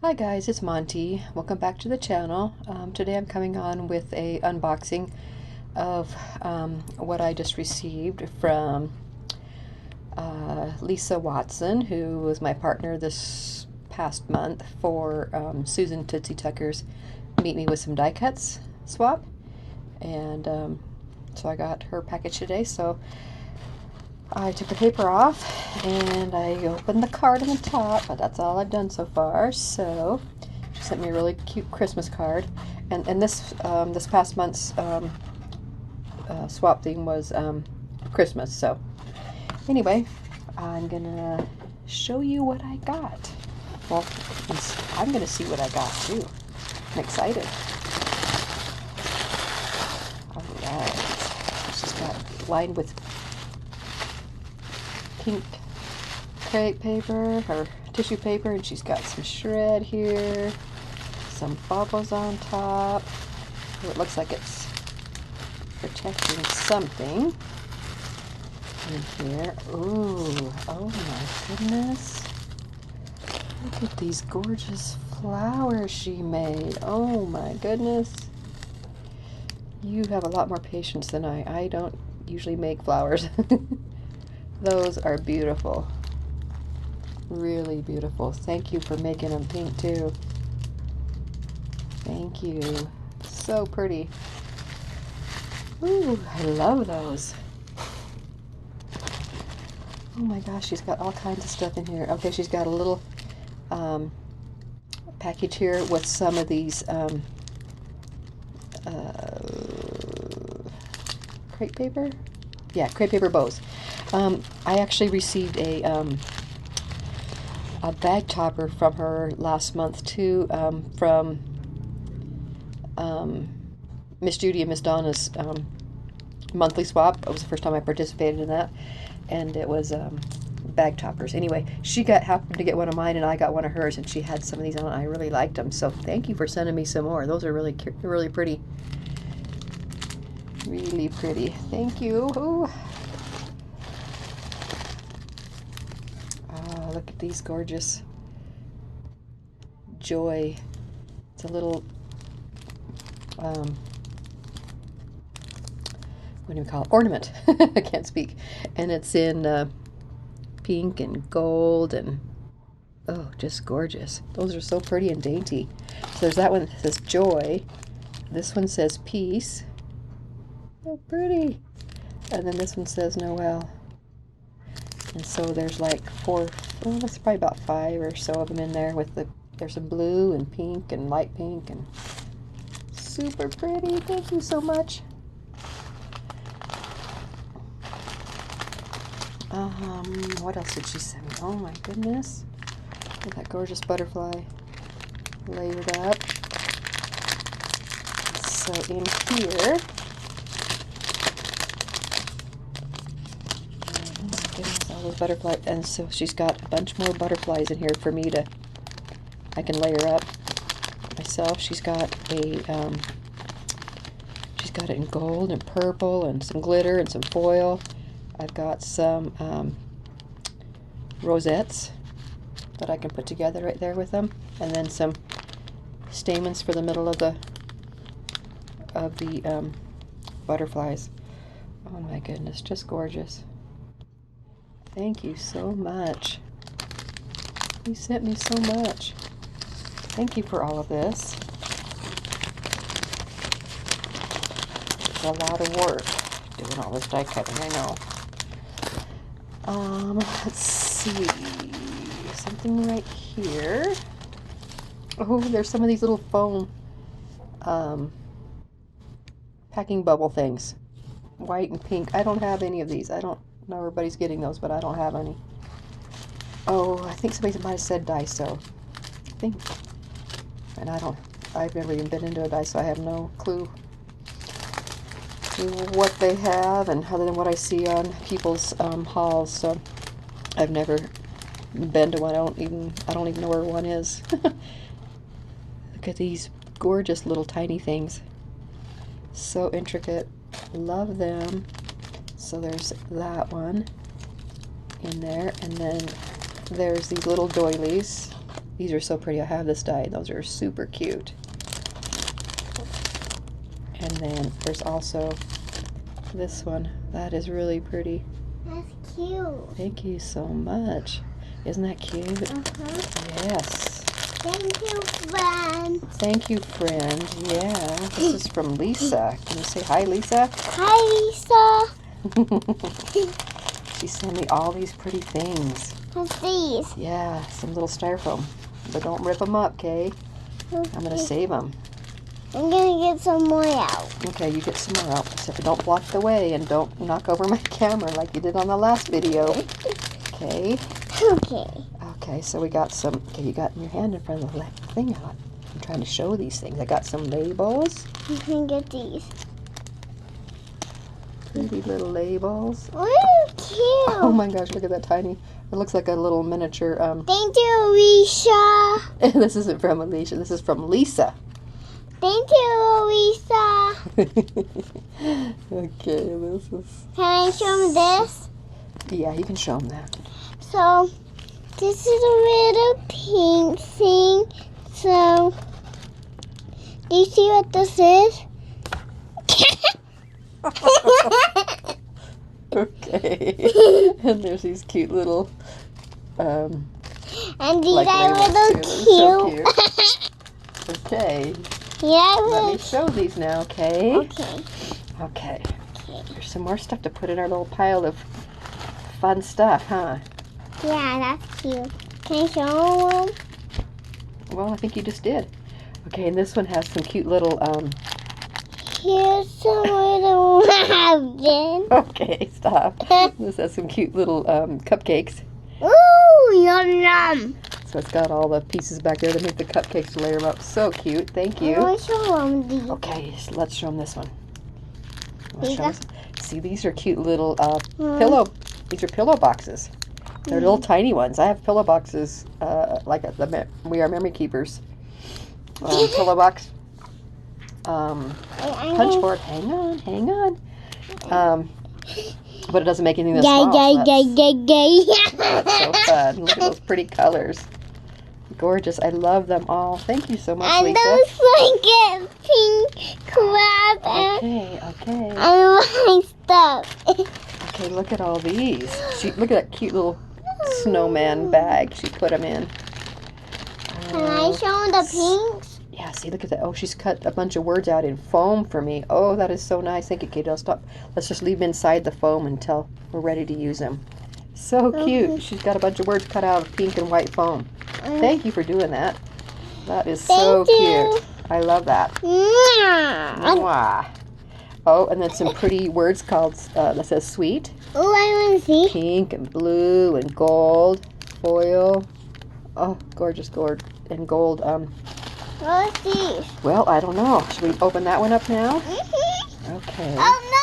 Hi guys, it's Monty. Welcome back to the channel. Today I'm coming on with a unboxing of what I just received from Lisa Watson, who was my partner this past month for Susan Tootsie Tucker's Meet Me With Some Die Cuts swap. And so I got her package today, so I took the paper off and I opened the card on the top, but that's all I've done so far. So she sent me a really cute Christmas card, and this this past month's swap theme was Christmas. So anyway, I'm gonna show you what I got. Well, I'm gonna see what I got too. I'm excited. All right, she's got lined with pink crepe paper or tissue paper, and she's got some shred here, some bubbles on top. Oh, it looks like it's protecting something in here. Ooh, oh my goodness. Look at these gorgeous flowers she made. Oh my goodness. You have a lot more patience than I don't usually make flowers. Those are beautiful. Really beautiful. Thank you for making them pink too. Thank you. So pretty. Ooh, I love those. Oh my gosh, she's got all kinds of stuff in here. Okay, she's got a little package here with some of these crepe paper? Yeah, crepe paper bows. I actually received a bag topper from her last month too, from Miss Judy and Miss Donna's monthly swap. It was the first time I participated in that, and it was bag toppers. Anyway, she happened to get one of mine, and I got one of hers, and she had some of these on. I really liked them, so thank you for sending me some more. Those are really really pretty. Really pretty. Thank you. Ooh. Look at these gorgeous joy. It's a little, what do you call it? Ornament. I can't speak. And it's in pink and gold and, oh, just gorgeous. Those are so pretty and dainty. So there's that one that says joy. This one says peace. So pretty. And then this one says Noel. And so there's like there's probably about 5 or so of them in there with there's some blue and pink and light pink and super pretty. Thank you so much. What else did she send me? Oh my goodness. Look at that gorgeous butterfly layered up. So in here, goodness, all those butterflies, and so she's got a bunch more butterflies in here for me to, I can layer up myself. She's got it in gold and purple and some glitter and some foil. I've got some rosettes that I can put together right there with them, and then some stamens for the middle of the butterflies. Oh my goodness, just gorgeous. Thank you so much. You sent me so much. Thank you for all of this. It's a lot of work doing all this die cutting, I know. Let's see. Something right here. Oh, there's some of these little foam packing bubble things. White and pink. I don't have any of these. I don't know, everybody's getting those, but I don't have any. Oh, I think somebody might have said Daiso. I think. And I've never even been into a Daiso. I have no clue what they have, and other than what I see on people's hauls. So I've never been to one. I don't even know where one is. Look at these gorgeous little tiny things. So intricate. Love them. So there's that one in there, and then there's these little doilies These are so pretty. I have this die. Those are super cute. And then there's also this one. That is really pretty. That's cute. Thank you so much. Isn't that cute? Yes. Thank you, friend. Thank you, friend. Yeah. This is from Lisa. Can you say hi, Lisa? Hi, Lisa. She sent me all these pretty things. What's these? Yeah, some little styrofoam. But don't rip them up, okay? I'm going to save them. I'm going to get some more out. Okay, you get some more out. Except for don't block the way and don't knock over my camera like you did on the last video. Okay? Okay. Okay, so we got some... Okay, you got your hand in front of the thing out. I'm trying to show these things. I got some labels. I'm going to get these. Pretty little labels. Oh, cute. Oh my gosh, look at that tiny... It looks like a little miniature... Thank you, Alicia. This isn't from Alicia. This is from Lisa. Thank you, Lisa. Okay, this is... Can I show them this? Yeah, you can show them that. So, this is a little pink thing. So, do you see what this is? Okay. And there's these cute little... And these like are labels, little too. cute. They're so cute. Okay. Yeah, Let me show these now, okay? Okay. Okay. There's some more stuff to put in our little pile of fun stuff, huh? Yeah, that's cute. Can I show one? Well, I think you just did. Okay, and this one has some cute little, Here's some little rabbit. Okay, stop. This has some cute little, cupcakes. Ooh, yum yum. So it's got all the pieces back there to make the cupcakes to layer them up. So cute. Thank you. I want to show them these. Okay, so let's show them this one. These are- See, these are cute little pillow. These are pillow boxes. They're little tiny ones. I have pillow boxes like at the We Are Memory Keepers pillow box. Punch board. Hang on. But it doesn't make anything that's small. That's so fun. Look at those pretty colors. Gorgeous. I love them all. Thank you so much, And Lisa. those like a pink crab Okay. and my stuff. Okay, look at all these. Look at that cute little snowman bag she put them in. Can I show them the pinks? Yeah, see, look at that. Oh, she's cut a bunch of words out in foam for me. Oh, that is so nice. Thank you, Katie. I'll stop. Let's just leave them inside the foam until we're ready to use them. So cute. She's got a bunch of words cut out of pink and white foam. Thank you for doing that. That is so cute. I love that. Mwah. Oh, and then some pretty words called, that says sweet. Oh, I want to see. Pink and blue and gold. Foil. Oh, gorgeous gold. And gold, What's these? well, I don't know. Should we open that one up now? Okay. Oh, no.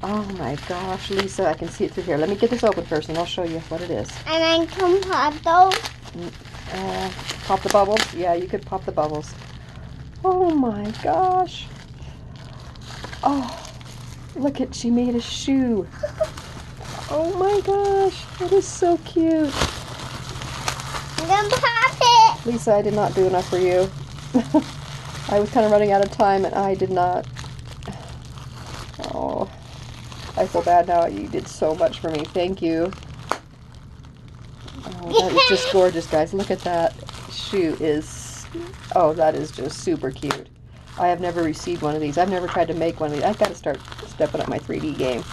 Oh my gosh, Lisa, I can see it through here. Let me get this open first and I'll show you what it is. And I can pop those. Pop the bubbles? Yeah, you could pop the bubbles. Oh my gosh. Oh, look at, she made a shoe. Oh my gosh, that is so cute. I'm going to pop it. Lisa, I did not do enough for you. I was kind of running out of time and I did not. Oh, I feel bad now. You did so much for me. Thank you. Oh, that is just gorgeous, guys. Look at that. Shoe is, oh, that is just super cute. I have never received one of these. I've never tried to make one of these. I've got to start stepping up my 3D game.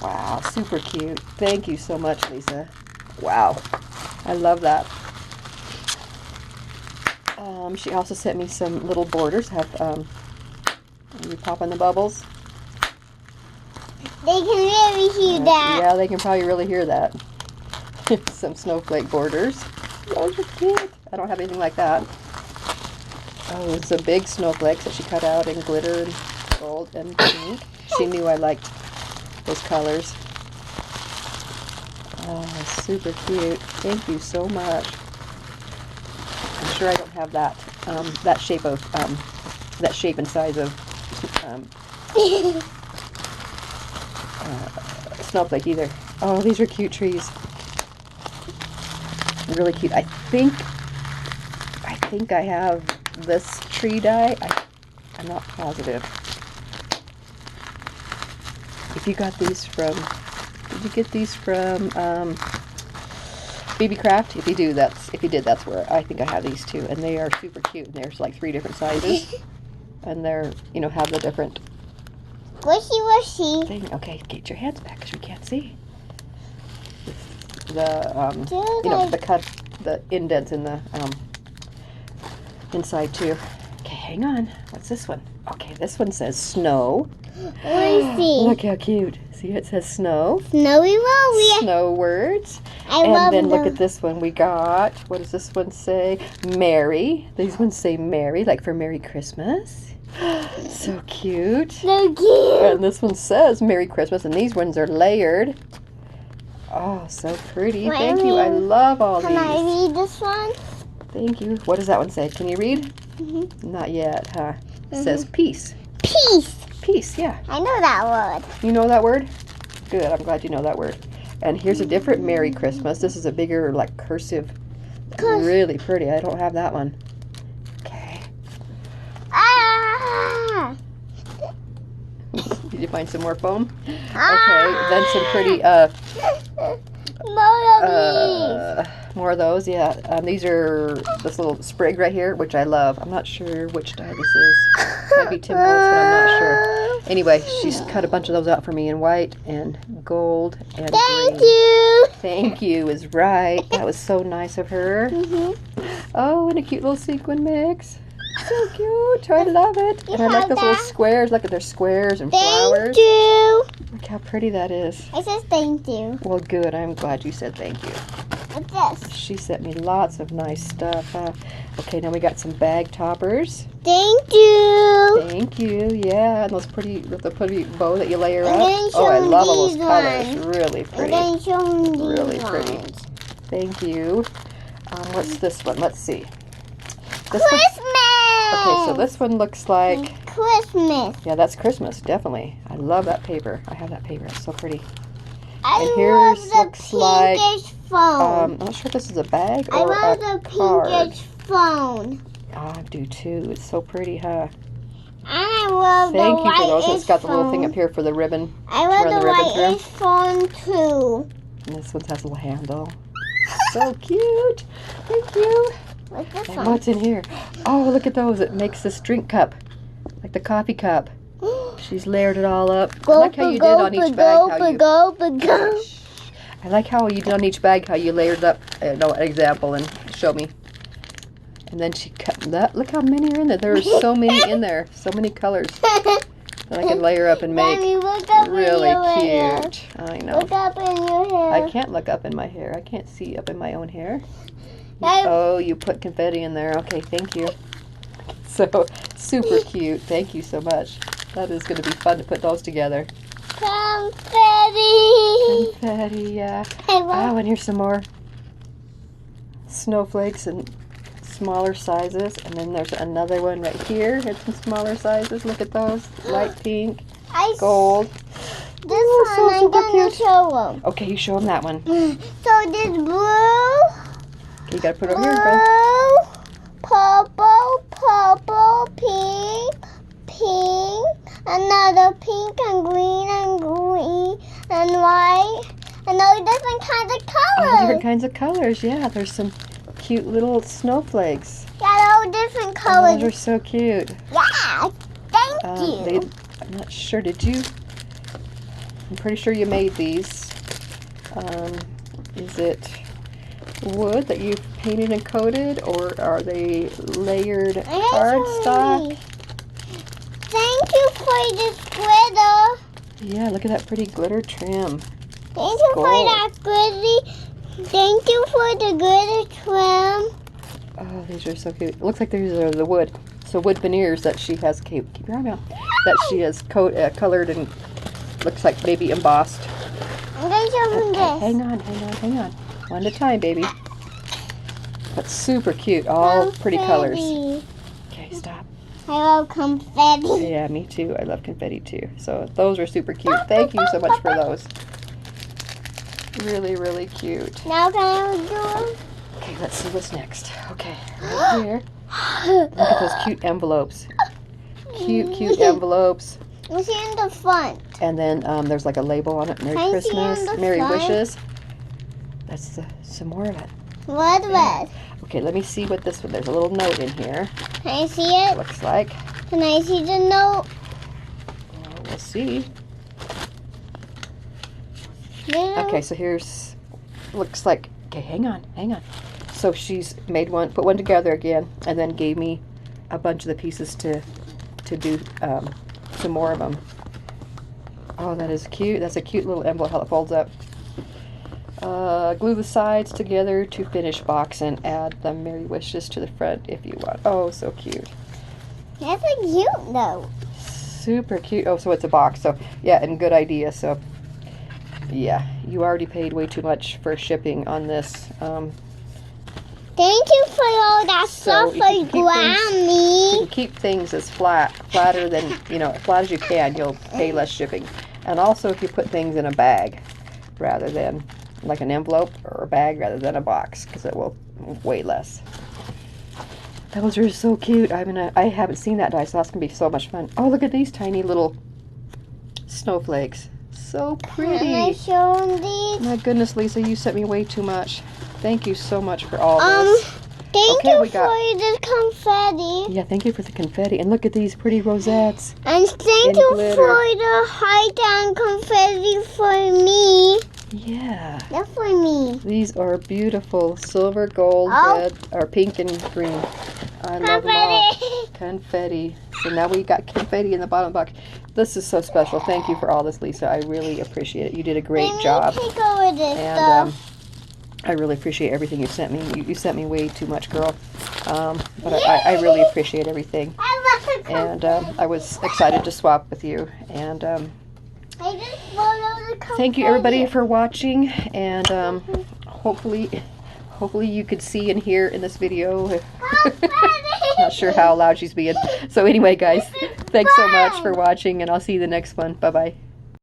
Wow, super cute. Thank you so much, Lisa. Wow, I love that. She also sent me some little borders. You pop in the bubbles. They can really hear that. Yeah, they can probably really hear that. Some snowflake borders. Those are cute. I don't have anything like that. Oh, some big snowflakes that she cut out in glitter and gold and pink. She knew I liked those colors. Oh, super cute. Thank you so much. I'm sure I don't have that that shape of that shape and size of snowflake either. Oh, these are cute trees. Really cute. I think I have this tree die. I'm not positive. If you got these from, did you get these from BB Craft? If you did, that's where I think I have these too. And they are super cute. And there's like 3 different sizes. And they're, you know, have the different Wishy. thing. Okay, get your hands back because we can't see. The, you know, the indents in the inside too. Okay, hang on. What's this one? Okay, this one says snow. Wishy. Look how cute. See, it says snow. Snowy Wowie. Snow words. I And love then look them. at this one we got. What does this one say? Merry. These ones say Merry, like for Merry Christmas. So cute. So cute. And this one says Merry Christmas, and these ones are layered. Oh, so pretty. Wait, Thank you. I love all Can I these. read this one? Thank you. What does that one say? Can you read? Not yet, huh? It says peace. Peace. Peace, yeah. I know that word. You know that word? Good. I'm glad you know that word. And here's a different Merry Christmas. This is a bigger, like, cursive. Really pretty. I don't have that one. Okay. Ah! Did you find some more foam? Okay. Then some pretty, more of those, yeah. These are this little sprig right here, which I love. I'm not sure which dye this is. Might be Tim Holtz, but I'm not sure. Anyway, she's cut a bunch of those out for me in white and gold and Thank green. you. Thank you is right. That was so nice of her. Oh, and a cute little sequin mix. So cute. I love it. And I like those little squares. Look at their squares and flowers. Thank you. Look how pretty that is. I said thank you. Well, good. I'm glad you said thank you. What's this? She sent me lots of nice stuff. Okay, now we got some bag toppers. Thank you. Thank you. Yeah, and those pretty, with the pretty bow that you layer I'm up. gonna Oh, I show love all these those colors. ones. Really I'm pretty. going to show them these Really pretty. ones. Thank you. What's this one? Let's see. This Christmas. Okay, so this one looks like, Christmas. yeah, that's Christmas, definitely. I love that paper. I have that paper. It's so pretty. I And love here's the looks like, pinkish phone. I'm not sure if this is a bag I or love a the card. pinkish phone. Oh, I do too. It's so pretty, huh? And I love the Thank you for those. whitish It's got the little thing phone. up here for the ribbon. I run love the ribbon the whitish phone too. And this one has a little handle. So cute. Thank you. What's this And one? what's in here? Oh, look at those. It makes this drink cup. Like the coffee cup. She's layered it all up. I like how you did on each bag. I like how you did on each bag, how you layered up, an example, and show me. And then she cut that. Look how many are in there. There are so many in there. So many colors that I can layer up and make. Mommy, look up in Really your hair. cute. I know. Look up in your hair. I can't look up in my hair. I can't see up in my own hair. I- Oh, you put confetti in there. Okay, thank you. So, super cute. Thank you so much. That is going to be fun to put those together. Confetti. Confetti, yeah. I love Oh, and here's some more snowflakes in smaller sizes. And then there's another one right here. It's some smaller sizes. Look at those. Light pink, gold. This Oh, so one I'm super gonna cute. show them. Okay, you show them that one. So this blue, Okay, you got to put it over here, girl. purple, pink, another pink and green and white, and all different kinds of All colors. different kinds of colors. Yeah, there's some cute little snowflakes. Yeah, all different Oh, colors. those are so cute. Yeah, thank you. I'm not sure. Did you? I'm pretty sure you made these. Is it wood that you've painted and coated, or are they layered cardstock? Thank you for this glitter. Yeah, look at that pretty glitter trim. Thank you for Gold. that glitter. Thank you for the glitter trim. Oh, these are so cute. It looks like these are the wood. So wood veneers that she has, keep your arm out, that she has colored and looks like maybe embossed. I'm going to show them Okay, this. hang on. One at a time, baby. That's super cute. All pretty colors. Confetti. Okay, stop. I love confetti. Yeah, me too. I love confetti too. So those are super cute. Thank you so much for those. Really, really cute. Now can I do it? Okay, let's see what's next. Okay, right here. Look at those cute envelopes. Cute envelopes. What's in the front? And then there's like a label on it. Merry Can I see on Christmas. the Merry front? Wishes. That's some more of it. Red. Okay, let me see what this one. There's a little note in here. Can I see it? Looks like. Can I see the note? We'll see. Yeah. Okay, so here's. Looks like. Okay, hang on. So she's made one, put one together again, and then gave me a bunch of the pieces to do some more of them. Oh, that is cute. That's a cute little envelope how it folds up. Glue the sides together to finish box and add the Merry Wishes to the front if you want. Oh, so cute. That's a cute note. Super cute. Oh, so it's a box. So, yeah, and good idea. So, yeah, you already paid way too much for shipping on this. Thank you for all that So stuff if for you keep You Grammy. can keep things as flatter than, flat as you can. You'll pay less shipping. And also if you put things in a bag rather than like an envelope, or a bag rather than a box, because it will weigh less. Those are so cute. I haven't seen that die, so that's gonna be so much fun. Oh, look at these tiny little snowflakes. So pretty. Can I show them these? My goodness, Lisa, you sent me way too much. Thank you so much for all this. Thank Okay, you we got- for the confetti. Yeah, thank you for the confetti. And look at these pretty rosettes. And thank And you glitter. for the high down confetti for me. Yeah. That's for me. These are beautiful. Silver, gold, Oh. red, or pink and green. I love them all. Confetti. So now we got confetti in the bottom box. This is so special. Thank you for all this, Lisa. I really appreciate it. You did a great Let me job. take over this And stuff. I really appreciate everything you sent me. You sent me way too much, girl. But I really appreciate everything. I love the And I was excited to swap with you. And I just followed the confetti. thank you, everybody, for watching. And hopefully you could see and hear in this video. Not sure how loud she's being. So anyway, guys, thanks so much for watching, and I'll see you the next one. Bye-bye.